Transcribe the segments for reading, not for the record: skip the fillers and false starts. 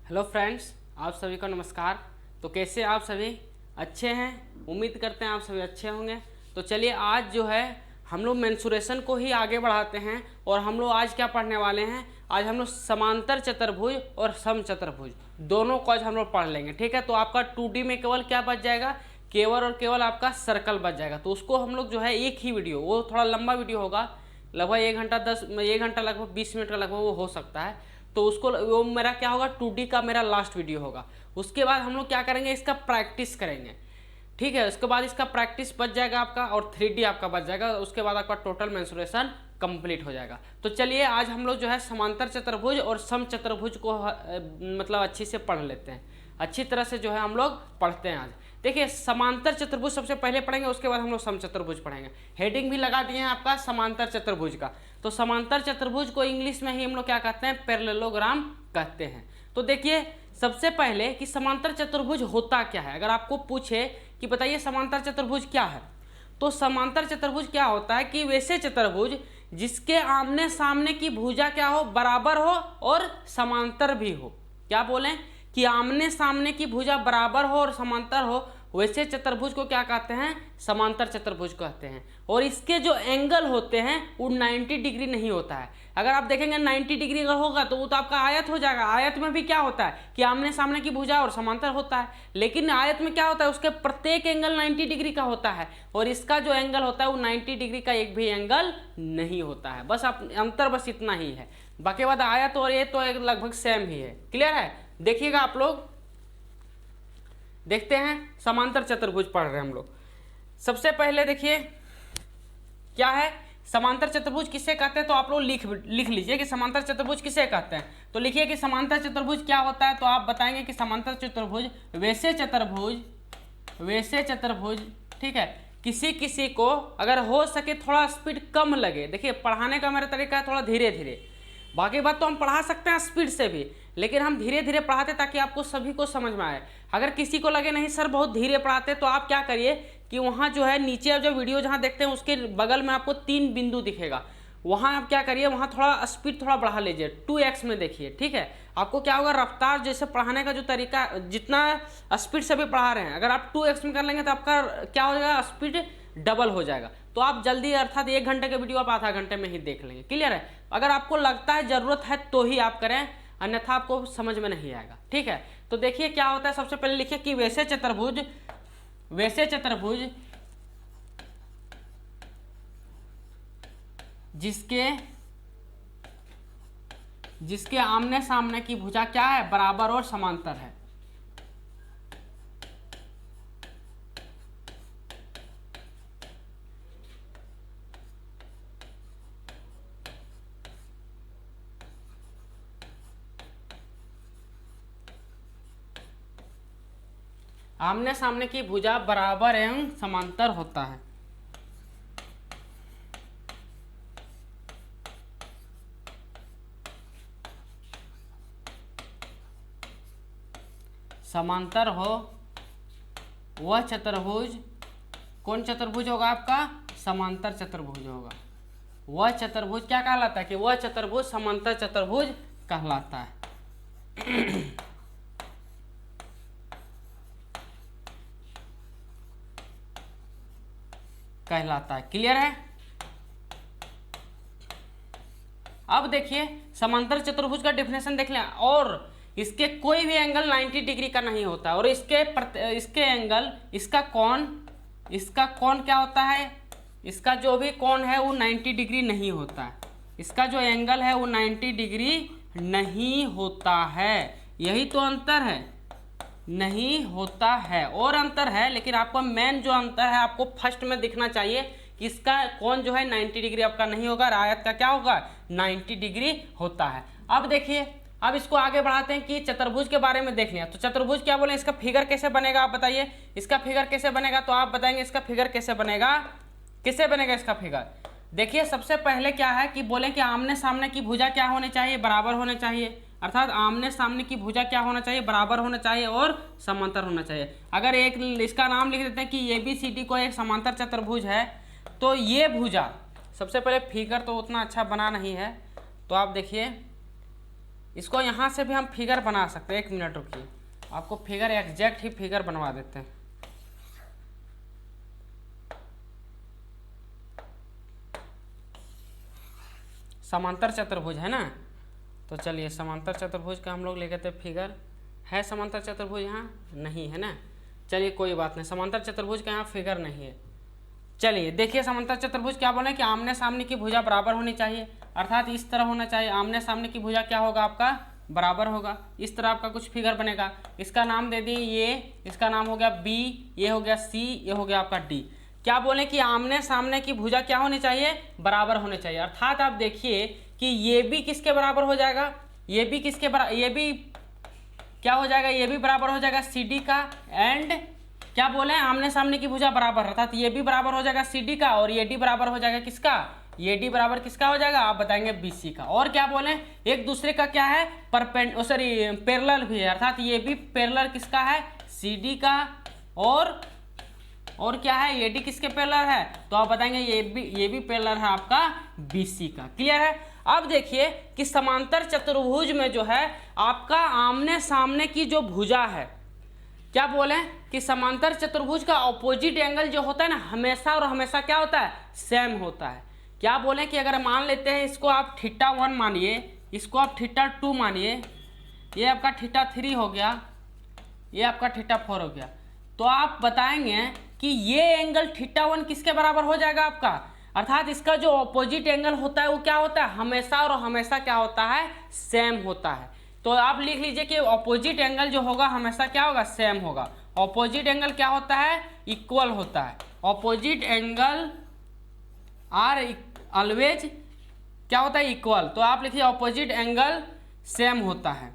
Hello friends, आप सभी को नमस्कार। तो कैसे आप सभी अच्छे हैं? उम्मीद करते हैं आप सभी अच्छे होंगे। तो चलिए आज जो है हम लोग मेंसुरेशन को ही आगे बढ़ाते हैं और हम लोग आज क्या पढ़ने वाले हैं। आज हम लोग समांतर चतुर्भुज और समचतुर्भुज दोनों को आज हम लोग पढ़ लेंगे। ठीक है, तो आपका 2D में केवल क्या बच जाएगा, केवल और केवल आपका सर्कल बच जाएगा। तो उसको हम लोग जो है एक ही वीडियो, वो थोड़ा लंबा वीडियो होगा, लगभग 1 घंटा लगभग 20 मिनट का लगभग वो हो सकता है। तो उसको वो मेरा क्या होगा, 2D का मेरा लास्ट वीडियो होगा। उसके बाद हम लोग क्या करेंगे, इसका प्रैक्टिस करेंगे। ठीक है, उसके बाद इसका प्रैक्टिस बच जाएगा आपका और 3D आपका बच जाएगा। उसके बाद आपका टोटल मेंसुरेशन कंप्लीट हो जाएगा। तो चलिए आज हम लोग जो है समांतर चतुर्भुज और समचतुर्भुज को मतलब अच्छी से पढ़ लेते हैं। अच्छी तरह से जो है हम लोग पढ़ते हैं। आज देखिए समांतर चतुर्भुज सबसे पहले पढ़ेंगे, उसके बाद हम लोग समचतुर्भुज पढ़ेंगे। हेडिंग भी लगा दिए हैं आपका समांतर चतुर्भुज का। तो समांतर चतुर्भुज को इंग्लिश में ही हम लोग क्या कहते हैं, पैरेललोग्राम कहते हैं। तो देखिए सबसे पहले कि समांतर चतुर्भुज होता क्या है। अगर आपको पूछे कि बताइए समांतर चतुर्भुज क्या है, तो समांतर चतुर्भुज क्या होता है कि वैसे चतुर्भुज जिसके आमने सामने की भुजा क्या हो, बराबर हो और समांतर भी हो। क्या बोलें कि आमने सामने की भुजा बराबर हो और समांतर हो, वैसे चतुर्भुज को क्या कहते हैं, समांतर चतुर्भुज कहते हैं। और इसके जो एंगल होते हैं वो 90 डिग्री नहीं होता है। अगर आप देखेंगे 90 डिग्री अगर होगा तो वो तो आपका आयत हो जाएगा। आयत में भी क्या होता है कि आमने सामने की भुजा और समांतर होता है, लेकिन आयत में क्या होता है, उसके प्रत्येक एंगल 90 डिग्री का होता है और इसका जो एंगल होता है वो 90 डिग्री का एक भी एंगल नहीं होता है। बस आप अंतर बस इतना ही है, बाकी बाद आयत और ये तो लगभग सेम ही है। क्लियर है? देखिएगा आप लोग, देखते हैं समांतर चतुर्भुज पढ़ रहे हैं हम लोग। सबसे पहले देखिए क्या है समांतर चतुर्भुज किसे कहते हैं, तो आप लोग लिख लीजिए कि समांतर चतुर्भुज किसे कहते हैं। तो लिखिए कि समांतर चतुर्भुज क्या होता है, तो आप बताएंगे कि समांतर चतुर्भुज वैसे चतुर्भुज ठीक है, किसी किसी को अगर हो सके थोड़ा स्पीड कम लगे। देखिए पढ़ाने का मेरा तरीका है थोड़ा धीरे धीरे, बाकी बात तो हम पढ़ा सकते हैं स्पीड से भी, लेकिन हम धीरे धीरे पढ़ाते ताकि आपको सभी को समझ में आए। अगर किसी को लगे नहीं सर बहुत धीरे पढ़ाते, तो आप क्या करिए कि वहाँ जो है नीचे अब जो वीडियो जहाँ देखते हैं उसके बगल में आपको 3 बिंदु दिखेगा, वहाँ आप क्या करिए, वहाँ थोड़ा स्पीड थोड़ा बढ़ा लीजिए, 2x में देखिए। ठीक है, आपको क्या होगा, रफ्तार जैसे पढ़ाने का जो तरीका, जितना स्पीड से भी पढ़ा रहे हैं, अगर आप 2x में कर लेंगे तो आपका क्या हो जाएगा, स्पीड डबल हो जाएगा। तो आप जल्दी, अर्थात 1 घंटे का वीडियो आप आधा घंटे में ही देख लेंगे। क्लियर है? अगर आपको लगता है जरूरत है तो ही आप करें, अन्यथा आपको समझ में नहीं आएगा। ठीक है, तो देखिए क्या होता है। सबसे पहले लिखिए कि वैसे चतुर्भुज जिसके आमने सामने की भुजा क्या है, बराबर और समांतर है। आमने सामने की भुजा बराबर एवं समांतर होता है। समांतर हो वह चतुर्भुज, कौन चतुर्भुज होगा आपका, समांतर चतुर्भुज होगा। वह चतुर्भुज क्या कहलाता है कि वह चतुर्भुज समांतर चतुर्भुज कहलाता है। क्लियर है? अब देखिए समांतर चतुर्भुज का डेफिनेशन देख लें। और इसके कोई भी एंगल 90 डिग्री का नहीं होता और इसके एंगल, इसका कोण क्या होता है, इसका जो भी कोण है वो 90 डिग्री नहीं होता है। इसका जो एंगल है वो 90 डिग्री नहीं होता है। यही तो अंतर है, नहीं होता है। और अंतर है, लेकिन आपको मेन जो अंतर है आपको फर्स्ट में दिखना चाहिए कि इसका कोण जो है 90 डिग्री आपका नहीं होगा, आयत का क्या होगा, 90 डिग्री होता है। अब देखिए, अब इसको आगे बढ़ाते हैं कि चतुर्भुज के बारे में देख लिया। तो चतुर्भुज क्या बोले, इसका फिगर कैसे बनेगा, आप बताइए इसका फिगर कैसे बनेगा। तो आप बताएंगे इसका फिगर कैसे बनेगा इसका फिगर। देखिए सबसे पहले क्या है कि बोले कि आमने सामने की भुजा क्या होनी चाहिए, बराबर होने चाहिए। अर्थात आमने सामने की भुजा क्या होना चाहिए, बराबर होना चाहिए और समांतर होना चाहिए। अगर एक इसका नाम लिख देते हैं कि ABCD को एक समांतर चतुर्भुज है, तो ये भुजा, सबसे पहले फिगर तो उतना अच्छा बना नहीं है, तो आप देखिए इसको यहाँ से भी हम फिगर बना सकते हैं। 1 मिनट रुकिए, आपको फिगर एग्जैक्ट ही फिगर बनवा देते हैं। समांतर चतुर्भुज है ना, तो चलिए समांतर चतुर्भुज का हम लोग ले गए थे फिगर। है समांतर चतुर्भुज यहाँ? नहीं है ना, चलिए कोई बात नहीं, समांतर चतुर्भुज का यहाँ फिगर नहीं है। चलिए देखिए, समांतर चतुर्भुज क्या बोले कि आमने सामने की भुजा बराबर होनी चाहिए, अर्थात इस तरह होना चाहिए। आमने सामने की भुजा क्या होगा आपका? बराबर होगा। इस तरह आपका कुछ फिगर बनेगा। इसका नाम दे दिए ये, इसका नाम हो गया बी, ये हो गया सी, ये हो गया आपका डी। क्या बोले कि आमने सामने की भुजा क्या होनी चाहिए? बराबर होने चाहिए। अर्थात आप देखिए कि ये भी किसके बराबर हो जाएगा? ये भी किसके बराबर, ये भी क्या हो जाएगा? ये भी बराबर हो जाएगा सी डी का। एंड क्या बोले? आमने सामने की भुजा बराबर, अर्थात ये भी बराबर हो जाएगा सी डी का, और ये डी बराबर हो जाएगा किसका? ये डी बराबर किसका हो जाएगा? आप बताएंगे BC का। और क्या बोले? एक दूसरे का क्या है? पैरेलल भी है, अर्थात ये भी पैरेलल किसका है? CD का। और क्या है? ये डी किसके पैरेलल है? तो आप बताएंगे ये भी पैरेलल है आपका BC का। क्लियर है? अब देखिए कि समांतर चतुर्भुज में जो है आपका आमने सामने की जो भुजा है, क्या बोले कि समांतर चतुर्भुज का ऑपोजिट एंगल जो होता है ना, हमेशा और हमेशा क्या होता है? सेम होता है। क्या बोले कि अगर मान लेते हैं इसको आप θ1 मानिए, इसको आप θ2 मानिए, ये आपका θ3 हो गया, ये आपका θ4 हो गया, तो आप बताएंगे कि ये एंगल θ1 किसके बराबर हो जाएगा आपका? अर्थात इसका जो ऑपोजिट एंगल होता है वो क्या होता है? हमेशा और हमेशा क्या होता है? सेम होता है। तो आप लिख लीजिए कि ऑपोजिट एंगल जो होगा हमेशा क्या होगा? सेम होगा। ऑपोजिट एंगल क्या होता है? इक्वल होता है। ऑपोजिट एंगल आर ऑलवेज क्या होता है? इक्वल। तो आप लिखिए ऑपोजिट एंगल सेम होता है,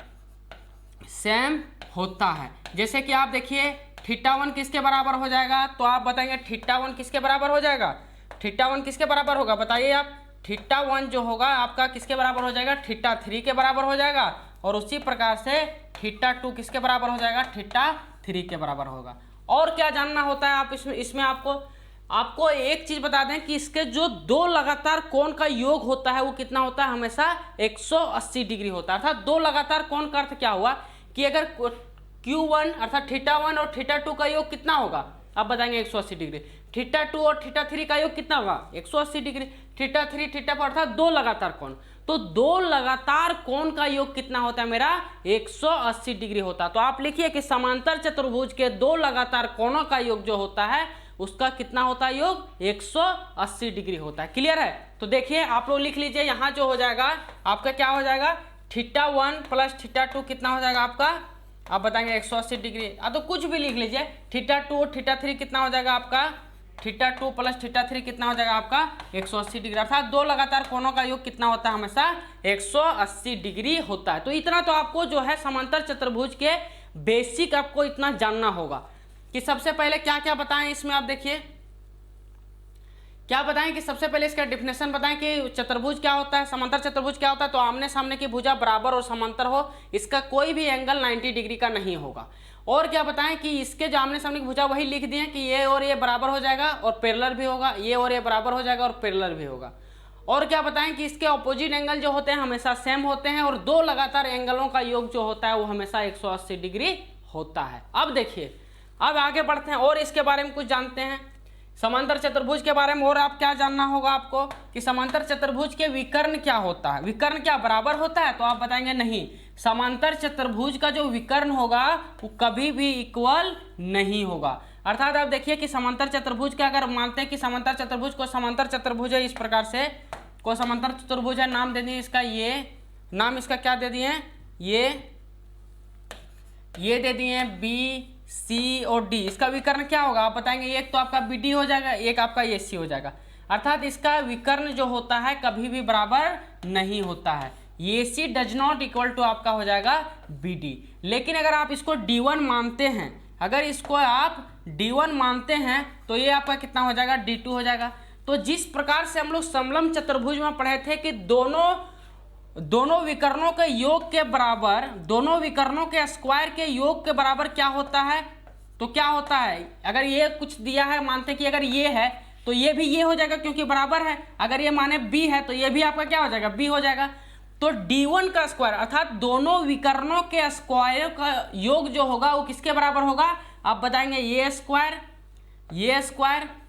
सेम होता है। जैसे कि आप देखिए θ1 किसके बराबर हो जाएगा? तो आप बताएंगे θ1 किसके बराबर हो जाएगा? θ1 किसके बराबर होगा? बताइए आप। θ1 जो होगा आपका किसके बराबर हो जाएगा? θ3 के बराबर हो जाएगा। और उसी प्रकार से θ2 किसके बराबर हो जाएगा? θ3 के बराबर होगा। और क्या जानना होता है आप इसमें आपको एक चीज बता दें कि इसके जो दो लगातार कोण का योग होता है वो कितना होता है? हमेशा 180 डिग्री होता है। अर्थात दो लगातार कोण का अर्थ क्या हुआ कि अगर Q1 अर्थात θ1 और θ2 का योग कितना होगा? आप बताएंगे 180 डिग्री। θ2 और θ3 का योग कितना होगा? 180 डिग्री। θ3 θ4 अर्थात दो लगातार कोण, तो दो लगातार कोण का योग कितना होता है मेरा? 180 डिग्री होता है। तो आप लिखिए कि समांतर चतुर्भुज के दो लगातार कोणों का योग जो होता है उसका कितना होता है? योग 180 डिग्री होता है। क्लियर है? तो देखिए आप लोग लिख लीजिए, यहाँ जो हो जाएगा आपका क्या हो जाएगा? θ1 प्लस θ2 कितना हो जाएगा आपका? आप बताएंगे 180 डिग्री। तो कुछ भी लिख लीजिए। θ2 और θ3 कितना हो जाएगा आपका? θ2 प्लस θ3 कितना हो जाएगा आपका? 180 डिग्री। अर्थात दो लगातार कोणों का योग कितना होता है? हमेशा 180 डिग्री होता है। तो इतना तो आपको जो है समांतर चतुर्भुज के बेसिक आपको इतना जानना होगा कि सबसे पहले क्या क्या बताएं इसमें। आप देखिए क्या बताएं कि सबसे पहले इसका डिफिनेशन बताएं कि चतुर्भुज क्या होता है, समांतर चतुर्भुज क्या होता है। तो आमने सामने की भुजा बराबर और समांतर हो, इसका कोई भी एंगल 90 डिग्री का नहीं होगा। और क्या बताएं कि इसके जो आमने सामने की भुजा वही लिख दिए कि ये और ये बराबर हो जाएगा और पैरेलल भी होगा, ये और ये बराबर हो जाएगा और पैरेलल भी होगा। और क्या बताएं कि इसके ऑपोजिट एंगल जो होते हैं हमेशा सेम होते हैं, और दो लगातार एंगलों का योग जो होता है वो हमेशा 180 डिग्री होता है। अब देखिए, अब आगे बढ़ते हैं और इसके बारे में कुछ जानते हैं, समांतर चतुर्भुज के बारे में। और आप क्या जानना होगा आपको कि समांतर चतुर्भुज के विकर्ण क्या होता है? विकर्ण क्या बराबर होता है? तो आप बताएंगे नहीं, समांतर चतुर्भुज का जो विकर्ण होगा वो कभी भी इक्वल नहीं होगा। अर्थात आप देखिए कि समांतर चतुर्भुज के अगर मानते हैं कि समांतर चतुर्भुज को समांतर चतुर्भुज है, इस प्रकार से को समांतर चतुर्भुज है, नाम दे दिए इसका, ये नाम इसका क्या दे दिए? ये दे दिए B C और D। इसका विकर्ण क्या होगा? आप बताएंगे एक तो आपका BD हो जाएगा, एक आपका AC हो जाएगा। अर्थात इसका विकर्ण जो होता है कभी भी बराबर नहीं होता है। AC does not equal to आपका हो जाएगा BD। लेकिन अगर आप इसको D1 मानते हैं, अगर इसको आप D1 मानते हैं तो ये आपका कितना हो जाएगा? D2 हो जाएगा। तो जिस प्रकार से हम लोग समलंब चतुर्भुज में पढ़े थे कि दोनों विकर्णों के योग के बराबर, दोनों विकर्णों के स्क्वायर के योग के बराबर क्या होता है? तो क्या होता है? अगर ये कुछ दिया है, मानते कि अगर ये है तो ये भी ये हो जाएगा क्योंकि बराबर है। अगर ये माने B है तो ये भी आपका क्या हो जाएगा? B हो जाएगा। तो D1 का स्क्वायर अर्थात दोनों विकर्णों के स्क्वायर का योग जो होगा वो किसके बराबर होगा? आप बताएंगे ये स्क्वायर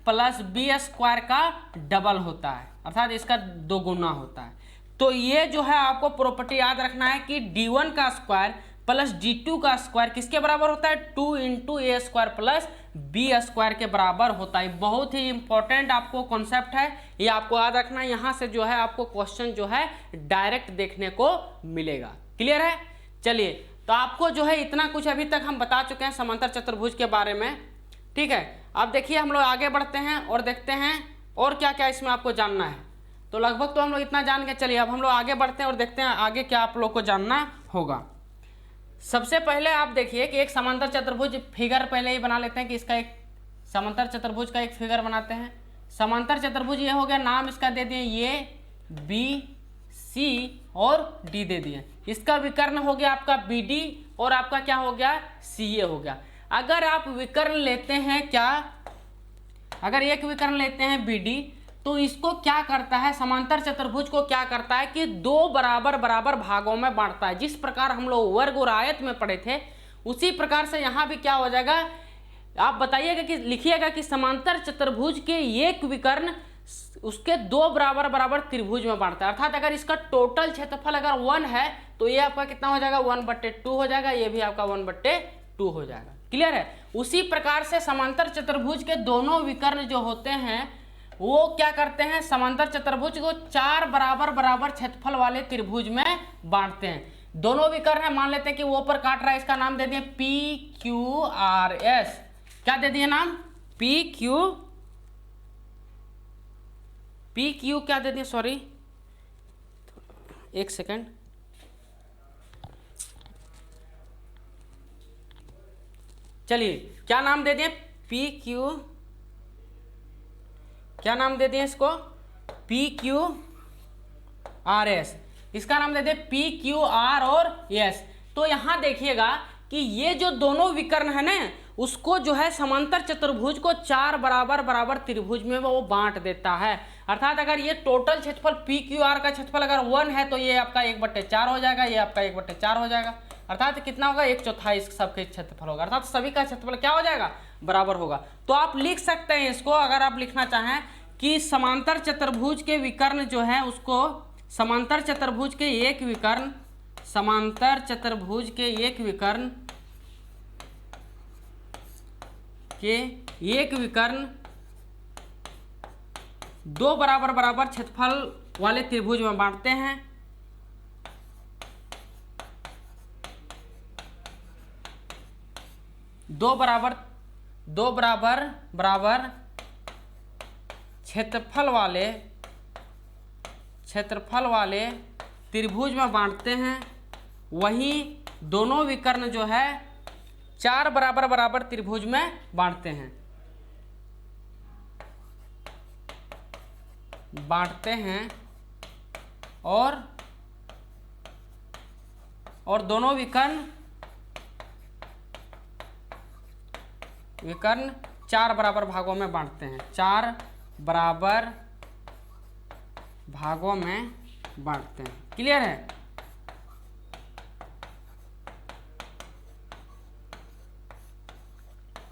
प्लस बी स्क्वायर का डबल होता है, अर्थात इसका 2 गुना होता है। तो ये जो है आपको प्रॉपर्टी याद रखना है कि D1 का स्क्वायर प्लस D2 का स्क्वायर किसके बराबर होता है? 2 इंटू ए स्क्वायर प्लस बी स्क्वायर के बराबर होता है। बहुत ही इंपॉर्टेंट आपको कॉन्सेप्ट है, ये आपको याद रखना है। यहाँ से जो है आपको क्वेश्चन जो है डायरेक्ट देखने को मिलेगा। क्लियर है? चलिए, तो आपको जो है इतना कुछ अभी तक हम बता चुके हैं समांतर चतुर्भुज के बारे में। ठीक है, अब देखिए हम लोग आगे बढ़ते हैं और देखते हैं और क्या क्या इसमें आपको जानना है। तो लगभग तो हम लोग इतना जान के चलिए अब हम लोग आगे बढ़ते हैं और देखते हैं आगे क्या आप लोग को जानना होगा। सबसे पहले आप देखिए कि एक समांतर चतुर्भुज फिगर पहले ही बना लेते हैं कि इसका एक समांतर चतुर्भुज का एक फिगर बनाते हैं। समांतर चतुर्भुज ये हो गया, नाम इसका दे दिए ये बी सी और डी दे दिए। इसका विकर्ण हो गया आपका बी डी और आपका क्या हो गया? सी ए हो गया। अगर आप विकर्ण लेते हैं क्या, अगर एक विकर्ण लेते हैं बी डी तो इसको क्या करता है, समांतर चतुर्भुज को क्या करता है कि 2 बराबर बराबर भागों में बांटता है। जिस प्रकार हम लोग वर्ग और आयत में पढ़े थे उसी प्रकार से यहाँ भी क्या हो जाएगा, आप बताइएगा कि लिखिएगा कि समांतर चतुर्भुज के एक विकर्ण उसके 2 बराबर बराबर त्रिभुज में बांटता है। अर्थात अगर इसका टोटल क्षेत्रफल अगर 1 है तो ये आपका कितना हो जाएगा? 1/2 हो जाएगा, ये भी आपका 1/2 हो जाएगा। क्लियर है? उसी प्रकार से समांतर चतुर्भुज के दोनों विकर्ण जो होते हैं वो क्या करते हैं, समांतर चतुर्भुज को 4 बराबर बराबर क्षेत्रफल वाले त्रिभुज में बांटते हैं। दोनों विकर्ण है, मान लेते हैं कि वो ऊपर काट रहा है, इसका नाम दे दिए PQRS। क्या दे दिए नाम? PQ क्या दे दिए, सॉरी एक सेकेंड, चलिए क्या नाम दे दिए? PQ, क्या नाम दे दिए इसको? PQRS। इसका नाम दे दिए PQR और S। तो यहां देखिएगा कि ये जो दोनों विकर्ण है ना उसको जो है समांतर चतुर्भुज को 4 बराबर बराबर त्रिभुज में वो बांट देता है। अर्थात अगर ये टोटल क्षेत्रफल PQR का क्षेत्रफल अगर 1 है तो ये आपका 1/4 हो जाएगा, ये आपका 1/4 हो जाएगा। अर्थात कितना होगा? 1/4 सबके क्षेत्रफल होगा, अर्थात सभी का क्षेत्रफल क्या हो जाएगा? बराबर होगा। तो आप लिख सकते हैं इसको, अगर आप लिखना चाहें कि समांतर चतुर्भुज के विकर्ण जो है उसको समांतर चतुर्भुज के एक विकर्ण, समांतर चतुर्भुज के एक विकर्ण के एक विकर्ण 2 बराबर बराबर क्षेत्रफल वाले त्रिभुज में बांटते हैं। दो बराबर बराबर क्षेत्रफल वाले त्रिभुज में बांटते हैं। वहीं दोनों विकर्ण जो है 4 बराबर बराबर त्रिभुज में बांटते हैं और दोनों विकर्ण 4 बराबर भागों में बांटते हैं, 4 बराबर भागों में बांटते हैं। क्लियर है?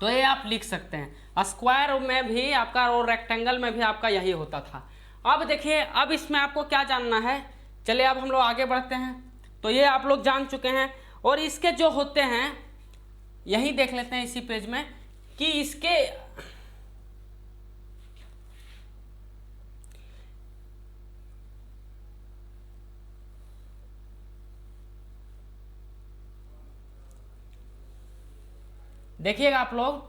तो ये आप लिख सकते हैं। स्क्वायर में भी आपका और रेक्टेंगल में भी आपका यही होता था। अब देखिए, अब इसमें आपको क्या जानना है, चलिए अब हम लोग आगे बढ़ते हैं। तो ये आप लोग जान चुके हैं और इसके जो होते हैं यही देख लेते हैं इसी पेज में कि इसके देखिएगा आप लोग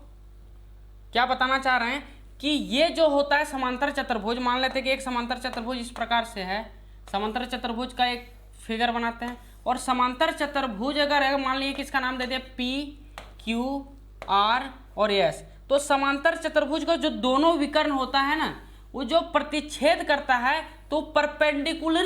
क्या बताना चाह रहे हैं कि ये जो होता है समांतर चतुर्भुज, मान लेते हैं कि एक समांतर चतुर्भुज इस प्रकार से है। समांतर चतुर्भुज का एक फिगर बनाते हैं और समांतर चतुर्भुज अगर मान लीजिए कि इसका नाम दे दिया PQR और S, तो समांतर चतुर्भुज का जो दोनों विकर्ण होता है ना वो जो प्रतिच्छेद करता है तो परपेंडिकुलर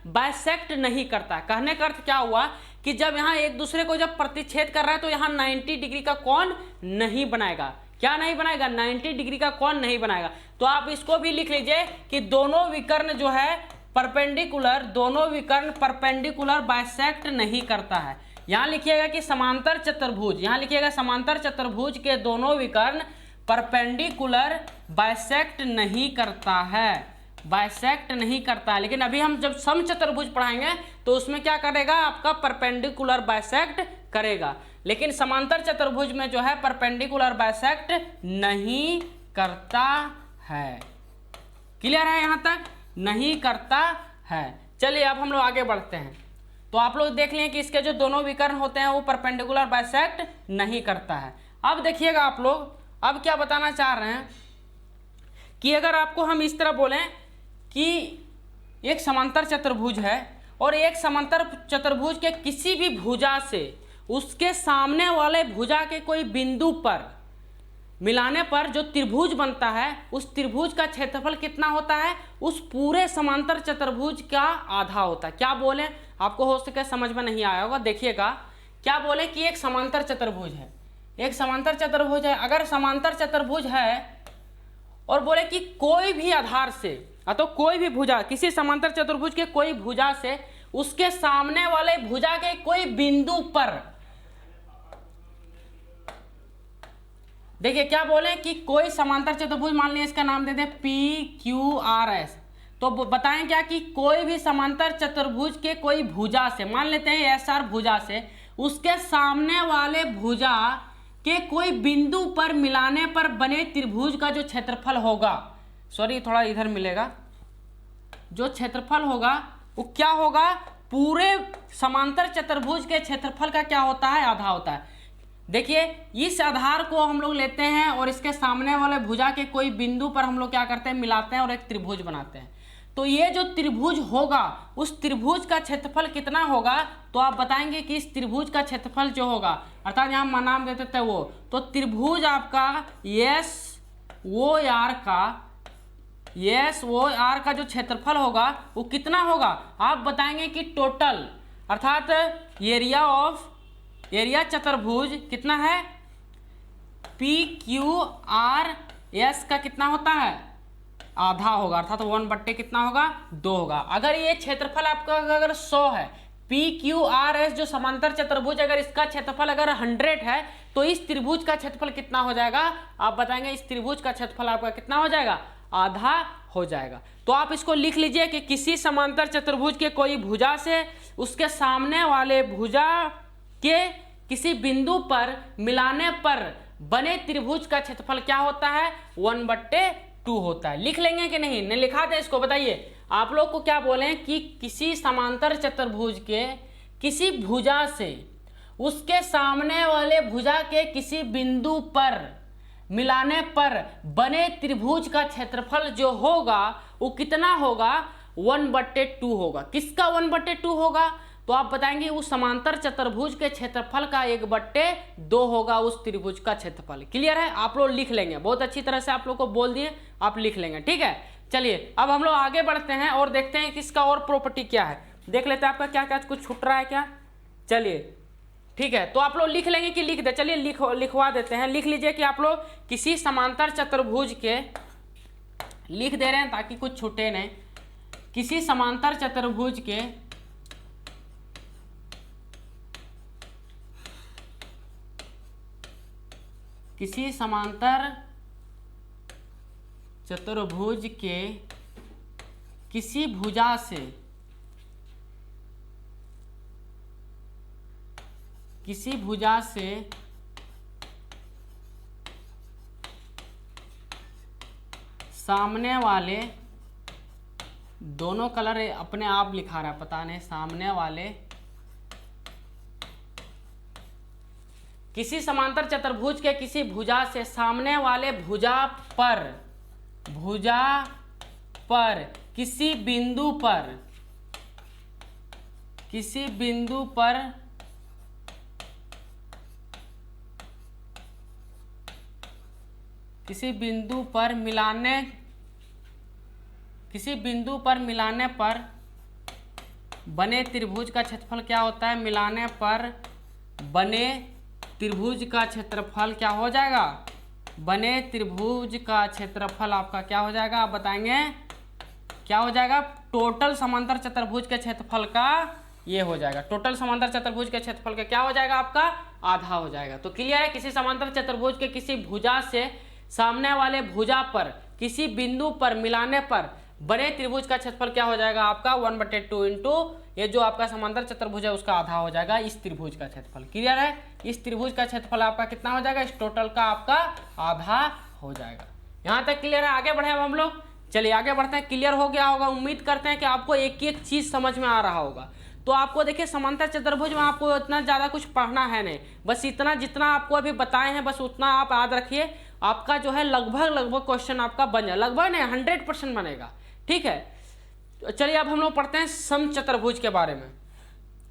बाइसेक्ट नहीं करता। कहने का अर्थ क्या हुआ कि जब यहाँ एक दूसरे को जब प्रतिच्छेद कर रहा है तो यहाँ 90 डिग्री का कोण नहीं बनाएगा। क्या नहीं बनाएगा? 90 डिग्री का कोण नहीं बनाएगा। तो आप इसको भी लिख लीजिए कि दोनों विकर्ण जो है परपेंडिकुलर, दोनों विकर्ण परपेंडिकुलर बाइसेक्ट नहीं करता है। यहाँ लिखिएगा कि समांतर चतुर्भुज, यहाँ लिखिएगा समांतर चतुर्भुज के दोनों विकर्ण परपेंडिकुलर बाइसेक्ट नहीं करता है, बाइसेक्ट नहीं करता है। लेकिन अभी हम जब समचतुर्भुज पढ़ाएंगे तो उसमें क्या करेगा, आपका परपेंडिकुलर बाइसेक्ट करेगा। लेकिन समांतर चतुर्भुज में जो है परपेंडिकुलर बाइसेक्ट नहीं करता है। क्लियर है यहाँ तक? नहीं करता है। चलिए अब हम लोग आगे बढ़ते हैं। तो आप लोग देख लें कि इसके जो दोनों विकर्ण होते हैं वो परपेंडिकुलर बाइसेक्ट नहीं करता है। अब देखिएगा आप लोग अब क्या बताना चाह रहे हैं कि अगर आपको हम इस तरह बोलें कि एक समांतर चतुर्भुज है और एक समांतर चतुर्भुज के किसी भी भुजा से उसके सामने वाले भुजा के कोई बिंदु पर मिलाने पर जो त्रिभुज बनता है उस त्रिभुज का क्षेत्रफल कितना होता है, उस पूरे समांतर चतुर्भुज का आधा होता है। क्या बोले, आपको हो सके समझ में नहीं आया होगा, देखिएगा क्या बोले कि एक समांतर चतुर्भुज है, एक समांतर चतुर्भुज है। अगर समांतर चतुर्भुज है और बोले कि कोई भी आधार से अथवा कोई भी भुजा, किसी समांतर चतुर्भुज के कोई भुजा से उसके सामने वाले भुजा के कोई बिंदु पर, देखिए क्या बोले कि कोई समांतर चतुर्भुज, मान लीजिए इसका नाम दे दें PQRS। तो बताएं क्या कि कोई भी समांतर चतुर्भुज के कोई भुजा से, मान लेते हैं SR भुजा से, उसके सामने वाले भुजा के कोई बिंदु पर मिलाने पर बने त्रिभुज का जो क्षेत्रफल होगा, सॉरी थोड़ा इधर मिलेगा, जो क्षेत्रफल होगा वो क्या होगा, पूरे समांतर चतुर्भुज के क्षेत्रफल का क्या होता है, आधा होता है। देखिए इस आधार को हम लोग लेते हैं और इसके सामने वाले भुजा के कोई बिंदु पर हम लोग क्या करते हैं, मिलाते हैं और एक त्रिभुज बनाते हैं। तो ये जो त्रिभुज होगा उस त्रिभुज का क्षेत्रफल कितना होगा, तो आप बताएंगे कि इस त्रिभुज का क्षेत्रफल जो होगा, अर्थात यहाँ नाम देते थे वो, तो त्रिभुज आपका SOR का जो क्षेत्रफल होगा वो कितना होगा, आप बताएंगे कि टोटल, अर्थात एरिया चतुर्भुज कितना है, PQRS का कितना होता है, आधा होगा, अर्थात 1/, कितना होगा, 2 होगा। अगर ये क्षेत्रफल आपका अगर 100 है, PQRS जो समांतर चतुर्भुज, अगर इसका क्षेत्रफल अगर 100 है तो इस त्रिभुज का क्षेत्रफल कितना हो जाएगा, आप बताएंगे इस त्रिभुज का क्षेत्रफल आपका कितना हो जाएगा, आधा हो जाएगा। तो आप इसको लिख लीजिए कि किसी समांतर चतुर्भुज के कोई भुजा से उसके सामने वाले भुजा के किसी बिंदु पर मिलाने पर बने त्रिभुज का क्षेत्रफल क्या होता है, 1/2 होता है। लिख लेंगे कि नहीं लिखा दे इसको, बताइए आप लोग को क्या बोले कि किसी समांतर चतुर्भुज के किसी भुजा से उसके सामने वाले भुजा के किसी बिंदु पर मिलाने पर बने त्रिभुज का क्षेत्रफल जो होगा वो कितना होगा, 1/2 होगा। किसका 1/2 होगा, तो आप बताएंगे उस समांतर चतुर्भुज के क्षेत्रफल का 1/2 होगा उस त्रिभुज का क्षेत्रफल। क्लियर है, आप लोग लिख लेंगे, बहुत अच्छी तरह से आप लोग को बोल दिए, आप लिख लेंगे, ठीक है। चलिए अब हम लोग आगे बढ़ते हैं और देखते हैं कि इसका और प्रॉपर्टी क्या है, देख लेते हैं आपका क्या क्या कुछ छूट रहा है क्या। चलिए ठीक है, तो आप लोग लिख लेंगे कि लिख दे, चलिए लिखवा देते हैं। लिख लीजिए कि आप लोग किसी समांतर चतुर्भुज के, लिख दे रहे हैं ताकि कुछ छूटे नहीं, किसी समांतर चतुर्भुज के किसी समांतर चतुर्भुज के किसी भुजा से सामने वाले, दोनों कलर अपने आप लिखा रहा है पता नहीं, सामने वाले किसी समांतर चतुर्भुज के किसी भुजा से सामने वाले भुजा पर किसी बिंदु पर मिलाने पर बने त्रिभुज का क्षेत्रफल क्या होता है, मिलाने पर बने त्रिभुज का क्षेत्रफल क्या हो जाएगा, बने त्रिभुज का क्षेत्रफल आपका क्या हो जाएगा, आप बताएंगे क्या हो जाएगा, टोटल समांतर चतुर्भुज के क्षेत्रफल का ये हो जाएगा, टोटल समांतर चतुर्भुज के क्षेत्रफल का क्या हो जाएगा आपका, आधा हो जाएगा। तो क्लियर है, किसी समांतर चतुर्भुज के किसी भुजा से सामने वाले भुजा पर किसी बिंदु पर मिलाने पर बड़े त्रिभुज का क्षेत्रफल क्या हो जाएगा आपका 1/2 इंटू ये जो आपका समांतर चतुर्भुज है उसका आधा हो जाएगा इस त्रिभुज का क्षेत्रफल। क्लियर है, इस त्रिभुज का क्षेत्रफल आपका कितना हो जाएगा, इस टोटल का आपका आधा हो जाएगा। यहाँ तक क्लियर है, आगे बढ़े अब हम लोग, चलिए आगे बढ़ते हैं। क्लियर हो गया होगा, उम्मीद करते हैं कि आपको एक एक चीज समझ में आ रहा होगा। तो आपको देखिए समांतर चतुर्भुज में आपको इतना ज़्यादा कुछ पढ़ना है नहीं, बस इतना जितना आपको अभी बताए हैं बस उतना आप याद रखिए, आपका जो है लगभग क्वेश्चन आपका बन जाए, लगभग नहीं 100% बनेगा। ठीक है, चलिए अब हम लोग पढ़ते हैं समचतुर्भुज के बारे में।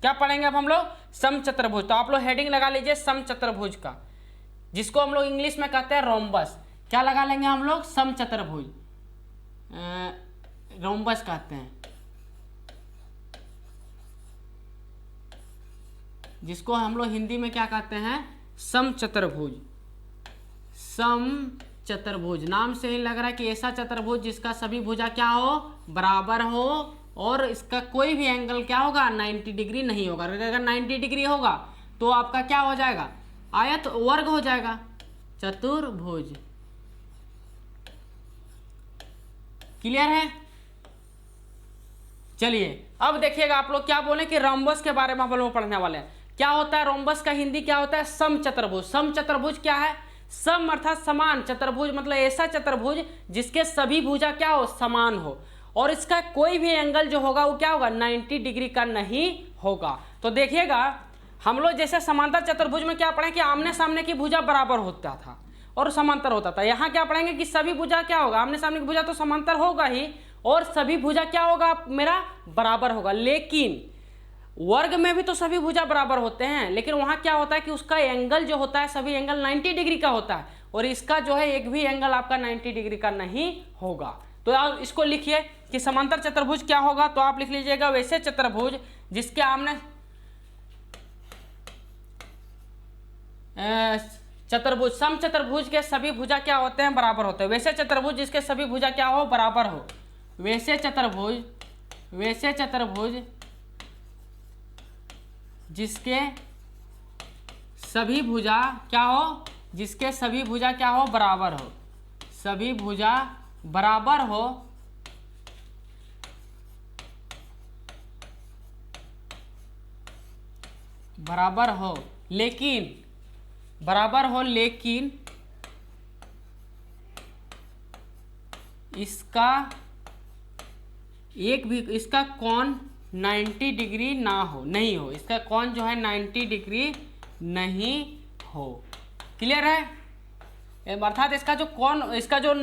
क्या पढ़ेंगे अब हम लोग, समचतुर्भुज। तो आप लोग हेडिंग लगा लीजिए समचतुर्भुज का, जिसको हम लोग इंग्लिश में कहते हैं रोम्बस। क्या लगा लेंगे हम लोग, समचतुर्भुज, रोम्बस कहते हैं, जिसको हम लोग हिंदी में क्या कहते हैं, समचतुर्भुज। समचतुर्भुज नाम से ही लग रहा है कि ऐसा चतुर्भुज जिसका सभी भुजा क्या हो, बराबर हो और इसका कोई भी एंगल क्या होगा, 90 डिग्री नहीं होगा। अगर 90 डिग्री होगा तो आपका क्या हो जाएगा, आयत वर्ग हो जाएगा, चतुर्भुज। क्लियर है, चलिए अब देखिएगा आप लोग क्या बोले कि रोम्बस के बारे में हम लोग पढ़ने वाले हैं। क्या होता है रोम्बस का हिंदी क्या होता है, समचतुर्भुज। समचतुर्भुज क्या है, सम अर्थात समान, चतुर्भुज मतलब ऐसा चतुर्भुज जिसके सभी भुजा क्या हो, समान हो और इसका कोई भी एंगल जो होगा वो क्या होगा, 90 डिग्री का नहीं होगा। तो देखिएगा हम लोग जैसे समांतर चतुर्भुज में क्या पढ़े कि आमने सामने की भुजा बराबर होता था और समांतर होता था। यहाँ क्या पढ़ेंगे कि सभी भुजा क्या होगा, आमने सामने की भुजा तो समांतर होगा ही और सभी भुजा क्या होगा मेरा, बराबर होगा। लेकिन वर्ग में भी तो सभी भुजा बराबर होते हैं, लेकिन वहां क्या होता है कि उसका एंगल जो होता है सभी एंगल 90 डिग्री का होता है और इसका जो है एक भी एंगल आपका 90 डिग्री का नहीं होगा। तो आप इसको लिखिए कि समांतर चतुर्भुज क्या होगा, तो आप लिख लीजिएगा वैसे चतुर्भुज जिसके आमने चतुर्भुज, समचतुर्भुज के सभी भुजा क्या होते हैं, बराबर होते हैं। वैसे चतुर्भुज जिसके सभी भुजा क्या हो, बराबर हो। वैसे चतुर्भुज, वैसे चतुर्भुज जिसके सभी भुजा क्या हो, जिसके सभी भुजा क्या हो, बराबर हो, सभी भुजा बराबर हो, बराबर हो लेकिन, बराबर हो लेकिन इसका एक भी, इसका कोण 90 डिग्री ना हो, नहीं हो, इसका कोण जो है 90 डिग्री नहीं हो। क्लियर है, अर्थात इसका जो कोण, इसका जो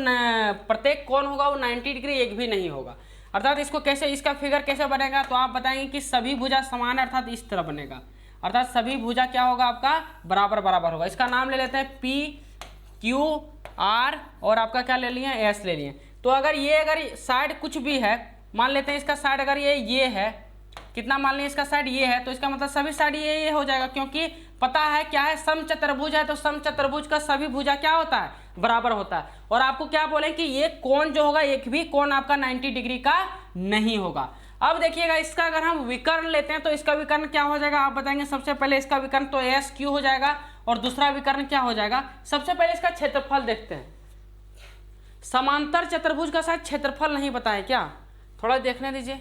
प्रत्येक कोण होगा वो 90 डिग्री एक भी नहीं होगा। अर्थात इसको कैसे, इसका फिगर कैसे बनेगा, तो आप बताएंगे कि सभी भुजा समान है, अर्थात इस तरह बनेगा, अर्थात सभी भुजा क्या होगा आपका, बराबर बराबर होगा। इसका नाम ले लेते हैं P Q R और आपका क्या ले लिए, S ले लिए। तो अगर ये, अगर साइड कुछ भी है, मान लेते हैं इसका साइड अगर ये है, कितना मान लिया इसका साइड ये है, तो इसका मतलब सभी साइड ये हो जाएगा, क्योंकि पता है क्या है, समचतुर्भुज है तो समचतुर्भुज का सभी भुजा क्या होता है, बराबर होता है। और आपको क्या बोले कि ये कोण जो होगा एक भी कोण आपका 90 डिग्री का नहीं होगा। अब देखिएगा इसका अगर हम विकर्ण लेते हैं तो इसका विकर्ण क्या हो जाएगा, आप बताएंगे। सबसे पहले इसका विकर्ण तो SQ हो जाएगा और दूसरा विकर्ण क्या हो जाएगा, सबसे पहले इसका क्षेत्रफल देखते हैं। समांतर चतुर्भुज का शायद क्षेत्रफल नहीं बताया क्या, थोड़ा देखने दीजिए,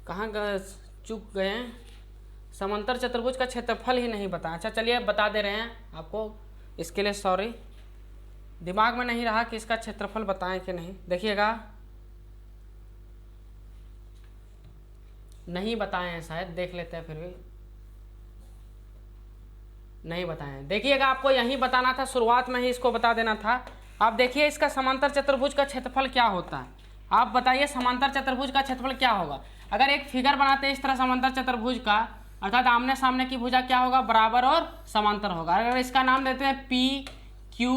कहाँ चूक गए हैं, समांतर चतुर्भुज का क्षेत्रफल ही नहीं बताया। अच्छा चलिए बता दे रहे हैं आपको, इसके लिए सॉरी, दिमाग में नहीं रहा कि इसका क्षेत्रफल बताएं कि नहीं। देखिएगा नहीं बताए हैं शायद, देख लेते हैं, फिर भी नहीं बताए हैं। देखिएगा आपको यही बताना था, शुरुआत में ही इसको बता देना था। आप देखिए इसका समांतर चतुर्भुज का क्षेत्रफल क्या होता है, आप बताइए समांतर चतुर्भुज का क्षेत्रफल क्या होगा। अगर एक फिगर बनाते हैं इस तरह समांतर चतुर्भुज का, अर्थात आमने सामने की भुजा क्या होगा, बराबर और समांतर होगा। अगर इसका नाम देते हैं P Q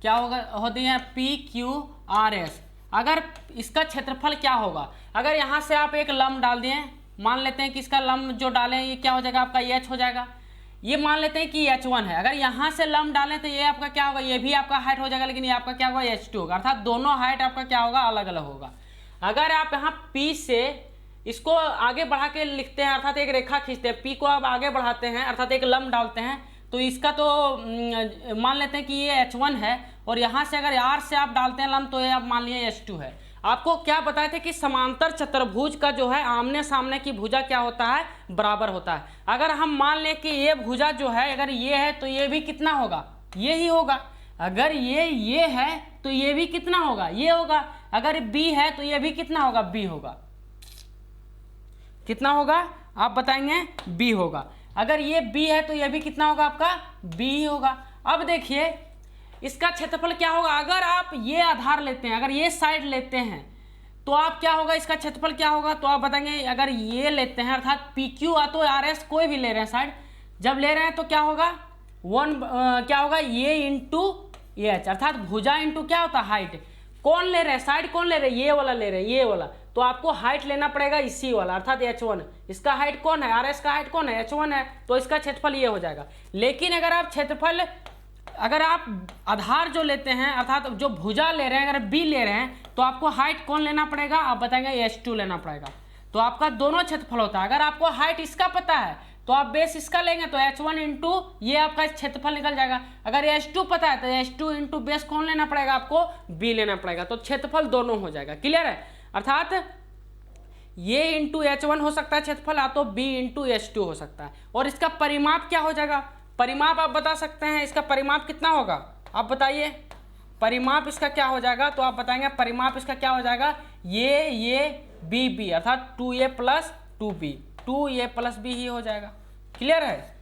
क्या होगा, होती है P Q R S। अगर इसका क्षेत्रफल क्या होगा, अगर यहाँ से आप एक लंब डाल दिए, मान लेते हैं कि इसका लंब जो डालें ये क्या हो जाएगा आपका H हो जाएगा। ये मान लेते हैं कि H1 है, अगर यहाँ से लंब डालें तो ये आपका क्या होगा, ये भी आपका हाइट हो जाएगा, लेकिन ये आपका क्या होगा, H2 होगा, अर्थात दोनों हाइट आपका क्या होगा, अलग अलग होगा। अगर आप यहाँ P से इसको आगे बढ़ा के लिखते हैं, अर्थात एक रेखा खींचते हैं, P को आप आगे बढ़ाते हैं, अर्थात एक लंब डालते हैं, तो इसका तो मान लेते हैं कि ये H1 है, और यहाँ से अगर R से आप डालते हैं लंब तो ये आप मान लिए H2 है। आपको क्या बताए थे कि समांतर चतुर्भुज का जो है आमने सामने की भुजा क्या होता है, बराबर होता है। अगर हम मान लें कि ये भुजा जो है अगर ये है तो ये भी कितना होगा, ये ही होगा। अगर ये है तो ये भी कितना होगा, ये होगा। अगर B है तो ये भी कितना होगा, B होगा। कितना होगा आप बताएंगे, B होगा। अगर ये B है तो ये भी कितना होगा आपका, B ही होगा। अब देखिए इसका क्षेत्रफल क्या होगा, अगर आप ये आधार लेते हैं, अगर ये साइड लेते हैं तो आप क्या होगा, इसका क्षेत्रफल क्या होगा, तो आप बताएंगे अगर ये लेते हैं अर्थात PQ या तो RS कोई भी ले रहे हैं साइड, जब ले रहे हैं तो क्या होगा, क्या होगा, ये इंटू H, अर्थात भुजा इंटू क्या होता है, हाइट। कौन ले रहे हैं साइड, कौन ले रहे हैं, ये वाला ले रहे हैं, ये वाला, तो आपको हाइट लेना पड़ेगा इसी वाला, अर्थात H1। इसका हाइट कौन है, RS का हाइट कौन है, H1 है, तो इसका क्षेत्रफल ये हो जाएगा। लेकिन अगर आप क्षेत्रफल, अगर आप आधार जो लेते हैं अर्थात जो भुजा ले रहे हैं, अगर B ले रहे हैं तो आपको हाइट कौन लेना पड़ेगा, आप बताएंगे H2 लेना पड़ेगा। तो आपका दोनों क्षेत्रफल होता है। अगर आपको हाइट इसका पता है तो आप बेस इसका लेंगे तो H1 इंटू ये आपका क्षेत्रफल निकल जाएगा। अगर H2 पता है तो H2 इंटू बेस कौन लेना पड़ेगा, आपको B लेना पड़ेगा, तो क्षेत्रफल दोनों हो जाएगा। क्लियर है, अर्थात ये इंटू H1 हो सकता है क्षेत्रफल, या तो B इंटू H2 हो सकता है। और इसका परिमाप क्या हो जाएगा, परिमाप आप बता सकते हैं, इसका परिमाप कितना होगा आप बताइए, परिमाप इसका क्या हो जाएगा, तो आप बताएंगे परिमाप इसका क्या हो जाएगा, ये B अर्थात 2A plus 2B, 2A plus B ही हो जाएगा। क्लियर है,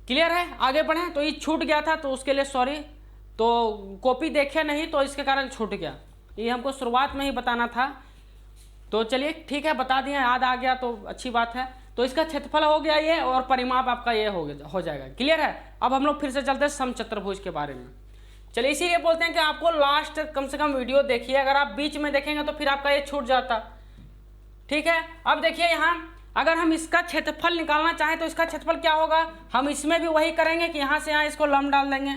क्लियर है, आगे बढ़े। तो ये छूट गया था तो उसके लिए सॉरी, तो कॉपी देखे नहीं तो इसके कारण छूट गया, ये हमको शुरुआत में ही बताना था। तो चलिए ठीक है, बता दिए, याद आ गया तो अच्छी बात है। तो इसका क्षेत्रफल हो गया ये, और परिमाप आपका ये हो जाएगा। क्लियर है। अब हम लोग फिर से चलते हैं समचतुर्भुज के बारे में। चलिए इसीलिए बोलते हैं कि आपको लास्ट कम से कम वीडियो देखिए, अगर आप बीच में देखेंगे तो फिर आपका ये छूट जाता। ठीक है, अब देखिए यहाँ अगर हम इसका क्षेत्रफल निकालना चाहें तो इसका क्षेत्रफल क्या होगा, हम इसमें भी वही करेंगे कि यहाँ से यहाँ इसको लंब डाल देंगे।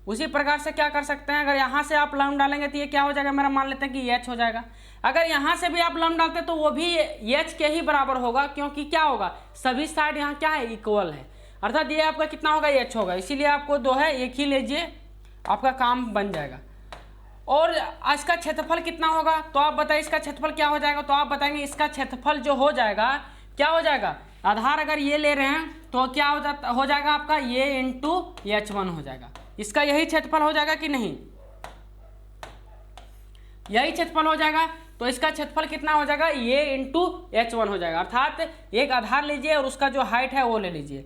उसी प्रकार से क्या कर सकते हैं, अगर यहाँ से आप लंब डालेंगे तो ये क्या हो जाएगा, मेरा मान लेते हैं कि H हो जाएगा। अगर यहाँ से भी आप लंब डालते तो वो भी H के ही बराबर होगा, क्योंकि क्या होगा, सभी साइड यहाँ क्या है, इक्वल है, अर्थात ये आपका कितना होगा, H होगा। इसीलिए आपको दो है, एक ही लीजिए, आपका काम बन जाएगा। और इसका क्षेत्रफल कितना होगा, तो आप बताइए इसका क्षेत्रफल क्या हो जाएगा, तो आप बताएंगे इसका क्षेत्रफल जो हो जाएगा क्या हो जाएगा, आधार अगर ये ले रहे हैं तो क्या हो जाएगा आपका, ये इंटू H1 हो जाएगा। इसका यही क्षेत्रफल हो जाएगा कि नहीं, यही क्षेत्रफल हो जाएगा। तो इसका क्षेत्रफल कितना हो जाएगा, ये इंटू H1 हो जाएगा, अर्थात एक आधार लीजिए और उसका जो हाइट है वो ले लीजिए।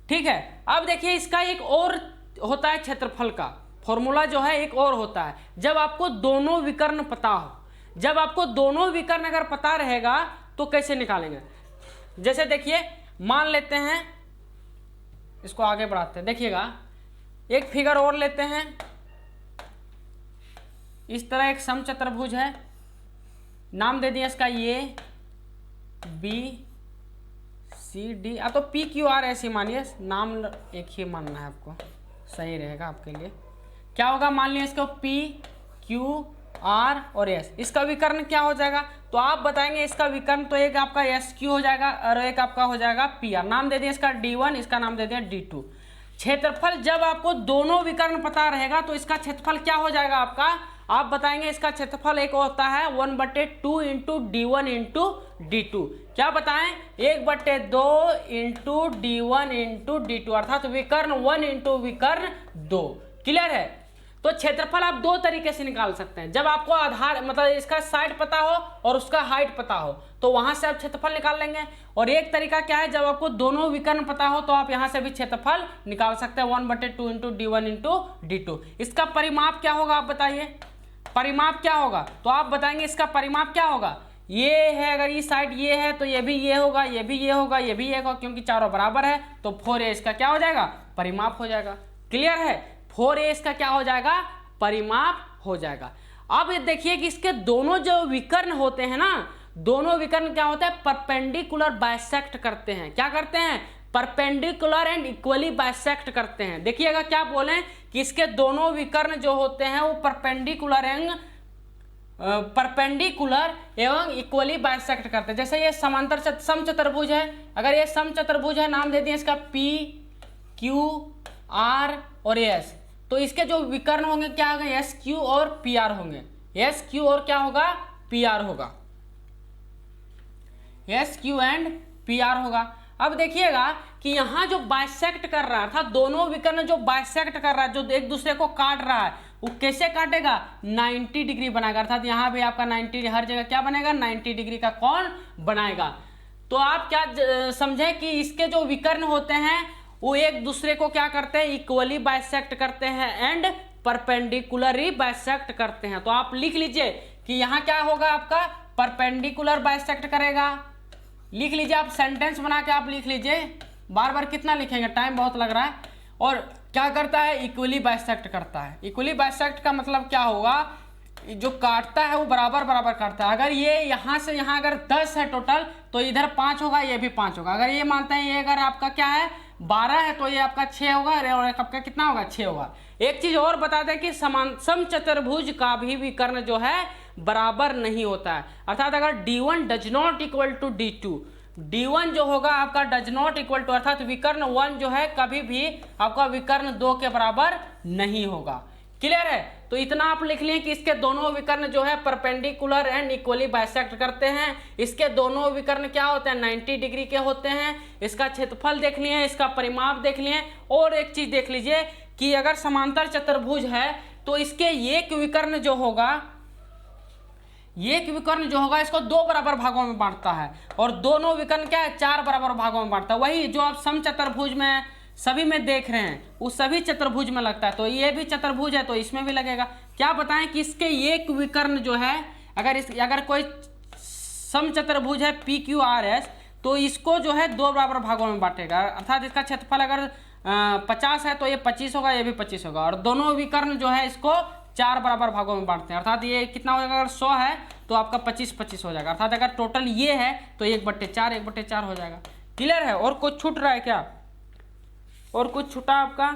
ठीक है, अब देखिए इसका एक और होता है क्षेत्रफल का फॉर्मूला जो है, एक और होता है, जब आपको दोनों विकर्ण पता हो। जब आपको दोनों विकर्ण अगर पता रहेगा तो कैसे निकालेंगे, जैसे देखिए मान लेते हैं, इसको आगे बढ़ाते हैं, देखिएगा एक फिगर और लेते हैं। इस तरह एक समचतुर्भुज है, नाम दे दिया इसका ये BCD, या तो PQR ऐसे मानिए, नाम एक ही मानना है आपको, सही रहेगा आपके लिए। क्या होगा, मान लिया इसको PQR और S, इसका विकर्ण क्या हो जाएगा, तो आप बताएंगे इसका विकर्ण तो एक आपका SQ हो जाएगा और एक आपका हो जाएगा PR। नाम दे दिया इसका D1, इसका नाम दे दिया D2। क्षेत्रफल जब आपको दोनों विकर्ण पता रहेगा तो इसका क्षेत्रफल क्या हो जाएगा आपका, आप बताएंगे इसका क्षेत्रफल एक होता है 1/2 इंटू D1 इंटू D2। क्या बताएं, 1/2 इंटू D1 इंटू D2, अर्थात विकर्ण 1 इंटू विकर्ण 2। क्लियर है। तो क्षेत्रफल आप दो तरीके से निकाल सकते हैं, जब आपको आधार मतलब इसका साइड पता हो और उसका हाइट पता हो तो वहां से आप क्षेत्रफल निकाल लेंगे। और एक तरीका क्या है, जब आपको दोनों विकर्ण पता हो तो आप यहां से भी क्षेत्रफल निकाल सकते हैं, 1/2 इंटू D1 इंटू D2। इसका परिमाप क्या होगा आप बताइए, परिमाप क्या होगा, तो आप बताएंगे इसका परिमाप क्या होगा, ये है, अगर ये साइड ये है तो ये भी ये होगा, ये भी ये होगा, ये भी ये होगा, क्योंकि चारों बराबर है तो 4A इसका क्या हो जाएगा, परिमाप हो जाएगा। क्लियर है, 4A इसका क्या हो जाएगा, परिमाप हो जाएगा। अब ये देखिए कि इसके दोनों जो विकर्ण होते हैं ना, दोनों विकर्ण क्या होता है, परपेंडिकुलर बाइसेक्ट करते हैं। क्या करते हैं, परपेंडिकुलर एंड इक्वली बाइसेक्ट करते हैं। देखिएगा क्या बोले कि इसके दोनों विकर्ण जो होते हैं वो परपेंडिकुलर एवं इक्वली बाइसेक्ट करते हैं। जैसे ये समांतर समचतुर्भुज है, अगर ये समचतुर्भुज है, नाम दे दिए इसका P Q R और S, तो इसके जो विकर्ण होंगे क्या होंगे, एस क्यू और पी आर होंगे। एस क्यू और क्या होगा, पी आर होगा, S Q and P R होगा। अब देखिएगा कि यहाँ जो बाइसेक्ट कर रहा है, अर्थात दोनों विकर्ण जो बाइसेक्ट कर रहा है, जो एक दूसरे को काट रहा है, वो कैसे काटेगा, 90 डिग्री बनाएगा। अर्थात यहाँ भी आपका 90, हर जगह क्या बनेगा, 90 डिग्री का कोण बनाएगा। तो आप क्या समझे कि इसके जो विकर्ण होते हैं वो एक दूसरे को क्या करते हैं, इक्वली बाइसेक्ट करते हैं एंड परपेंडिकुलरली बाइसेक्ट करते हैं। तो आप लिख लीजिए कि यहाँ क्या होगा, आपका परपेंडिकुलर बाइसेक्ट करेगा। लिख लीजिए, आप सेंटेंस बना के आप लिख लीजिए, बार बार कितना लिखेंगे, टाइम बहुत लग रहा है। और क्या करता है, इक्वली बाइसेक्ट करता है। इक्वली बाइसेक्ट का मतलब क्या होगा, जो काटता है वो बराबर बराबर काटता है। अगर ये यहाँ से यहाँ अगर 10 है टोटल, तो इधर 5 होगा, ये भी 5 होगा। अगर ये मानते हैं ये अगर आपका क्या है 12 है, तो ये आपका 6 होगा, और आपका कितना होगा, 6 होगा। एक चीज और बता दें कि समचतुर्भुज का भी विकर्ण जो है बराबर नहीं होता है। अर्थात अगर D1 does not equal to D2, D1 जो होगा आपका डज नॉट इक्वल टू, अर्थात विकर्ण 1 जो है कभी भी आपका विकर्ण 2 के बराबर नहीं होगा। क्लियर है। तो इतना आप लिख लिए कि इसके दोनों विकर्ण जो है परपेंडिकुलर एंड इक्वली बाइसेक्ट करते हैं। इसके दोनों विकर्ण क्या होते हैं, 90 डिग्री के होते हैं। इसका क्षेत्रफल देख लिए, इसका परिमाप देख लिए। और एक चीज देख लीजिए कि अगर समांतर चतुर्भुज है तो इसके एक विकर्ण जो होगा, इसको 2 बराबर भागों में बांटता है, और दोनों विकर्ण क्या है, 4 बराबर भागों में बांटता है। वही जो आप समचतुर्भुज में सभी में देख रहे हैं, उस सभी चतुर्भुज में लगता है। तो ये भी चतुर्भुज है तो इसमें भी लगेगा। क्या बताएं कि इसके एक विकर्ण जो है, अगर कोई समचतुर्भुज है PQRS, तो इसको जो है 2 बराबर भागों में बांटेगा। अर्थात इसका क्षेत्रफल अगर 50 है तो ये 25 होगा, ये भी 25 होगा। और दोनों विकर्ण जो है इसको 4 बराबर भागों में बांटते हैं। अर्थात ये कितना हो जाएगा, अगर 100 है तो आपका 25-25 हो जाएगा। अर्थात अगर टोटल ये है तो 1/4 हो जाएगा। क्लियर है। और कुछ छूट रहा है क्या, और कुछ छूटा आपका,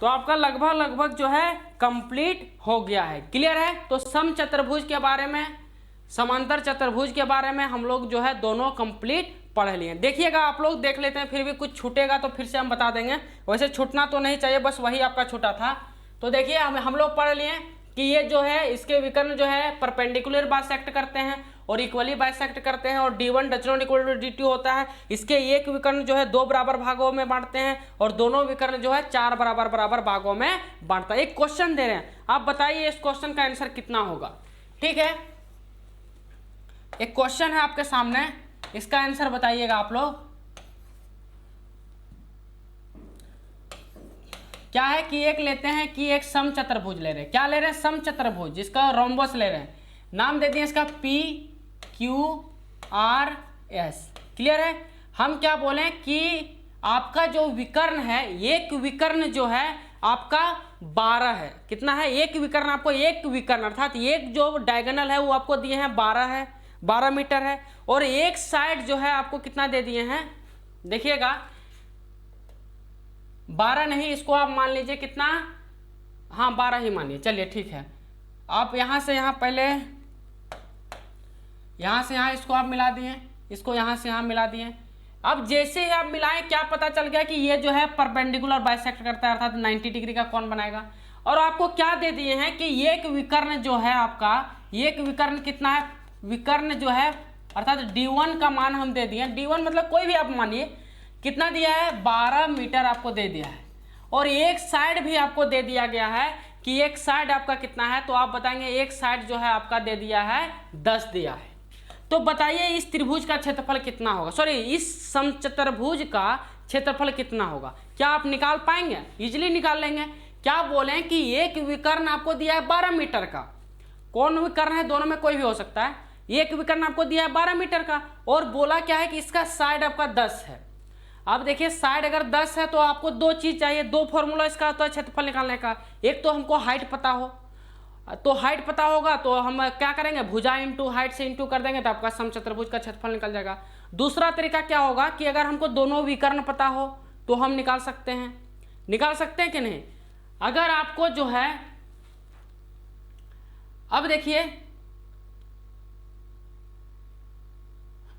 तो आपका लगभग जो है कंप्लीट हो गया है। क्लियर है। तो समचतुर्भुज के बारे में, समांतर चतुर्भुज के बारे में हम लोग जो है दोनों कंप्लीट पढ़ लिए। देखिएगा आप लोग देख लेते हैं, फिर भी कुछ छूटेगा तो फिर से हम बता देंगे। वैसे छूटना तो नहीं चाहिए, बस वही आपका छूटा था। तो देखिए हम लोग पढ़ लिए कि ये जो है इसके विकर्ण जो है परपेंडिकुलर बाइसेक्ट करते हैं और इक्वली बाइसेक्ट करते हैं, और D1 does not equal to D2 होता है। इसके एक विकर्ण जो है 2 बराबर भागों में बांटते हैं, और दोनों विकर्ण जो है 4 बराबर भागों में बांटता है। एक क्वेश्चन दे रहे हैं, आप बताइए इस क्वेश्चन का आंसर कितना होगा। ठीक है, एक क्वेश्चन है आपके सामने, इसका आंसर बताइएगा आप लोग। क्या है कि एक लेते हैं कि एक समचतुर्भुज ले रहे हैं। क्या ले रहे हैं, समचतुर्भुज, जिसका रोम्बस ले रहे हैं। नाम दे दिए इसका PQRS। क्लियर है। हम क्या बोले कि आपका जो विकर्ण है, एक विकर्ण जो है आपका 12 है। कितना है, एक विकर्ण, आपको एक विकर्ण अर्थात एक जो डायगोनल है वो आपको दिए हैं 12 है, 12 मीटर है। और एक साइड जो है आपको कितना दे दिए हैं, देखिएगा 12 नहीं, इसको आप मान लीजिए कितना, हाँ 12 ही मानिए, चलिए ठीक है। आप यहाँ से यहाँ पहले, यहाँ से यहाँ इसको आप मिला दिए, इसको यहाँ से यहाँ मिला दिए। अब जैसे ही आप मिलाएं क्या पता चल गया कि ये जो है परपेंडिकुलर बाइसेक्ट करता है, अर्थात 90 डिग्री का कोण बनाएगा। और आपको क्या दे दिए हैं कि एक विकर्ण जो है आपका, एक विकर्ण कितना है, विकर्ण जो है अर्थात D1 का मान हम दे दिए। D1 मतलब कोई भी आप मानिए, कितना दिया है, 12 मीटर आपको दे दिया है। और एक साइड भी आपको दे दिया गया है कि एक साइड आपका कितना है, तो आप बताएंगे एक साइड जो है आपका दे दिया है 10 दिया है। तो बताइए इस त्रिभुज का क्षेत्रफल कितना होगा, सॉरी इस समचतुर्भुज का क्षेत्रफल कितना होगा। क्या आप निकाल पाएंगे, इजिली निकाल लेंगे। क्या बोले कि एक विकर्ण आपको दिया है 12 मीटर का, कौन विकर्ण है, दोनों में कोई भी हो सकता है। एक विकर्ण आपको दिया है 12 मीटर का, और बोला क्या है कि इसका साइड आपका 10 है। अब देखिए साइड अगर 10 है तो आपको 2 चीज चाहिए, 2 फॉर्मूला इसका होता है क्षेत्रफल निकालने का। एक तो हमको हाइट पता हो, तो हाइट पता होगा तो हम क्या करेंगे, भुजा इंटू हाइट से इंटू कर देंगे तो आपका समचतुर्भुज का क्षेत्रफल निकल जाएगा। दूसरा तरीका क्या होगा कि अगर हमको दोनों विकर्ण पता हो तो हम निकाल सकते हैं कि नहीं। अगर आपको जो है, अब देखिए,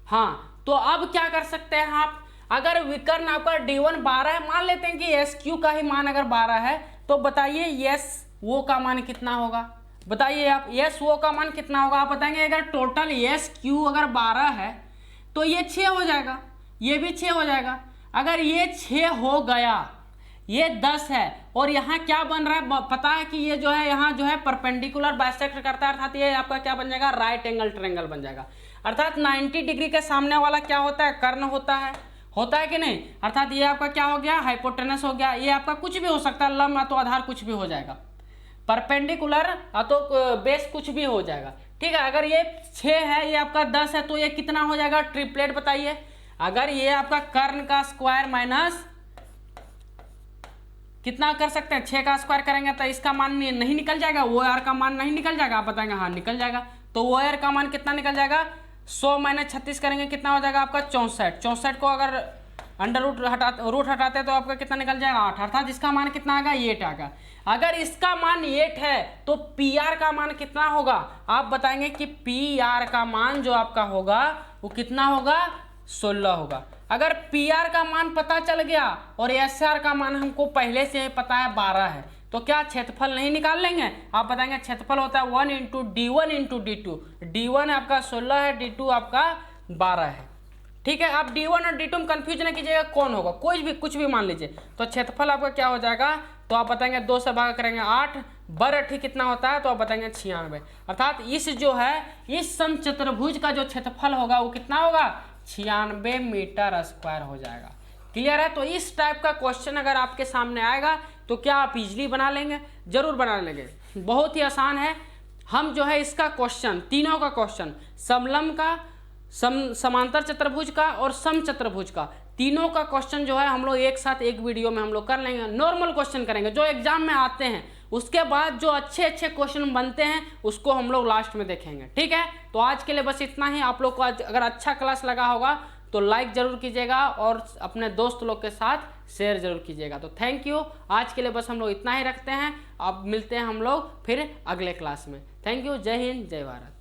हाँ, तो अब क्या कर सकते हैं आप, अगर विकर्ण आपका D1 12 है, मान लेते हैं कि एस क्यू का ही मान अगर 12 है, तो बताइए यस वो का मान कितना होगा, बताइए आप, यस वो का मान कितना होगा। आप बताएंगे अगर टोटल यस क्यू अगर 12 है तो ये 6 हो जाएगा, ये भी 6 हो जाएगा। अगर ये 6 हो गया, ये 10 है, और यहाँ क्या बन रहा है पता है कि ये जो है यहाँ जो है परपेंडिकुलर बाइसेक्ट करता है, अर्थात ये आपका क्या बन जाएगा, राइट एंगल ट्रायंगल बन जाएगा। अर्थात 90 डिग्री के सामने वाला क्या होता है, कर्ण होता है कि नहीं। अर्थात ये आपका क्या हो गया, हाइपोटेनस हो गया। ये आपका कुछ भी हो सकता है, लंब या तो आधार कुछ भी हो जाएगा, परपेंडिकुलर या तो बेस कुछ भी हो जाएगा, ठीक है। अगर ये 6 है, ये आपका 10 है, तो ये कितना हो जाएगा, ट्रिपलेट बताइए। अगर ये आपका कर्ण का स्क्वायर माइनस कितना कर सकते हैं, 6 का स्क्वायर करेंगे तो इसका मान नहीं निकल जाएगा, वो आर का मान नहीं निकल जाएगा। आप बताएंगे हाँ निकल जाएगा, तो वो आर का मान कितना निकल जाएगा, 100 माइनस 36 करेंगे कितना हो जाएगा आपका 64। 64 को अगर अंडर रूट हटाते तो आपका कितना निकल जाएगा 8, अर्थात इसका मान कितना आएगा 8 आएगा। अगर इसका मान 8 है तो पी आर का मान कितना होगा, आप बताएंगे कि पी आर का मान जो आपका होगा वो कितना होगा, 16 होगा। अगर पी आर का मान पता चल गया और एस आर का मान हमको पहले से ही पता है 12 है, तो क्या क्षेत्रफल नहीं निकाल लेंगे। आप बताएंगे क्षेत्रफल होता है 1 into D1 into D2। D1 आपका 16 है, D2 आपका 12 है, ठीक है। आप D1 और D2 में कंफ्यूज नहीं कीजिएगा, कौन होगा, कोई भी कुछ भी मान लीजिए। तो क्षेत्रफल आपका क्या हो जाएगा, तो आप बताएंगे 2 से भाग करेंगे 8, बराबर कितना होता है, तो आप बताएंगे 96। अर्थात इस जो है इस समचतुर्भुज का जो क्षेत्रफल होगा वो कितना होगा, 96 मीटर स्क्वायर हो जाएगा। क्लियर है। तो इस टाइप का क्वेश्चन अगर आपके सामने आएगा तो क्या आप इजीली बना लेंगे, जरूर बना लेंगे, बहुत ही आसान है। हम जो है इसका क्वेश्चन, तीनों का क्वेश्चन, समलंब का, समांतर चतुर्भुज का और समचतुर्भुज का, तीनों का क्वेश्चन जो है हम लोग एक साथ एक वीडियो में हम लोग कर लेंगे। नॉर्मल क्वेश्चन करेंगे जो एग्जाम में आते हैं, उसके बाद जो अच्छे अच्छे क्वेश्चन बनते हैं उसको हम लोग लास्ट में देखेंगे, ठीक है। तो आज के लिए बस इतना ही। आप लोग को आज अगर अच्छा क्लास लगा होगा तो लाइक जरूर कीजिएगा और अपने दोस्त लोग के साथ शेयर जरूर कीजिएगा। तो थैंक यू, आज के लिए बस हम लोग इतना ही रखते हैं। अब मिलते हैं हम लोग फिर अगले क्लास में। थैंक यू, जय हिंद, जय भारत।